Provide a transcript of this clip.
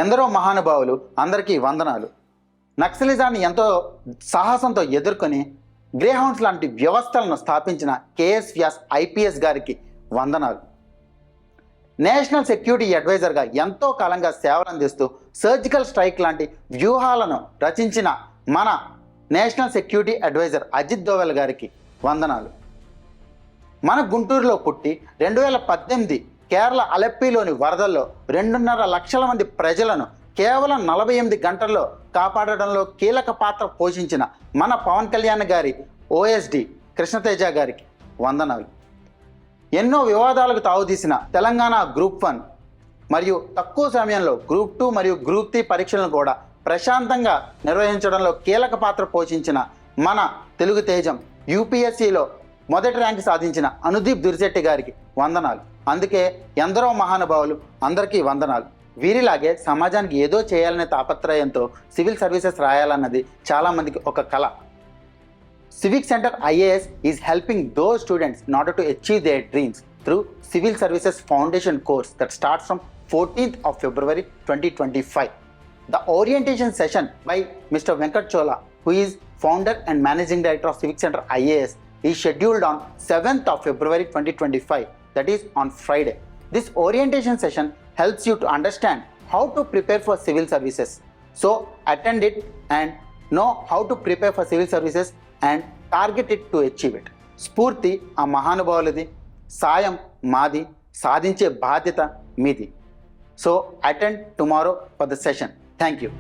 ఎందరో మహానుభావులు, అందరికీ వందనాలు. నక్సలిజాన్ని ఎంతో సాహసంతో ఎదుర్కొని గ్రేహౌండ్స్ లాంటి వ్యవస్థలను స్థాపించిన కేఎస్ వ్యాస్ ఐపీఎస్ గారికి వందనాలు. నేషనల్ సెక్యూరిటీ అడ్వైజర్గా ఎంతో కాలంగా సేవలు అందిస్తూ సర్జికల్ స్ట్రైక్ లాంటి వ్యూహాలను రచించిన మన national security advisor Ajit Doval గారికి వందనాలు. మన గుంటూరులో పుట్టి 2018 కేరళ అలెప్పీలోని వరదల్లో 2.5 లక్షల మంది ప్రజలను కేవలం 48 గంటల్లో కాపాడడంలో కీలక పాత్ర పోషించిన మన పవన్ కళ్యాణ్ గారి ఓఎస్డి కృష్ణతేజ గారికి వందనాలు. ఎన్నో వివాదాలకు తావుతీసిన తెలంగాణ గ్రూప్ 1 మరియు తక్కువ సమయంలో గ్రూప్ 2 మరియు గ్రూప్ 3 పరీక్షలను కూడా ప్రశాంతంగా నిర్వహించడంలో కీలక పాత్ర పోషించిన మన తెలుగు తేజం యూపీఎస్సీలో మొదటి ర్యాంక్ సాధించిన అనుదీప్ దురిశెట్టి గారికి వందనాలు. అందుకే ఎందరో మహానుభావులు, అందరికీ వందనాలు. వీరిలాగే సమాజానికి ఏదో చేయాలనే తాపత్రయంతో సివిల్ సర్వీసెస్ రాయాలన్నది చాలామందికి ఒక కళ. Civic centre IAS is helping those students in order to achieve their dreams through Civil Services Foundation course that starts from 14th of February 2025. The orientation session by Mr. Venkat Chola, who is founder and managing director of Civic Center IAS, is scheduled on 7th of February 2025, that is on Friday. This orientation session helps you to understand how to prepare for civil services. So attend it and know how to prepare for civil services and target it to achieve it. స్ఫూర్తి ఆ మహానుభావులది, సాయం మాది, సాధించే బాధ్యత మీది. So attend tomorrow for the session. Thank you.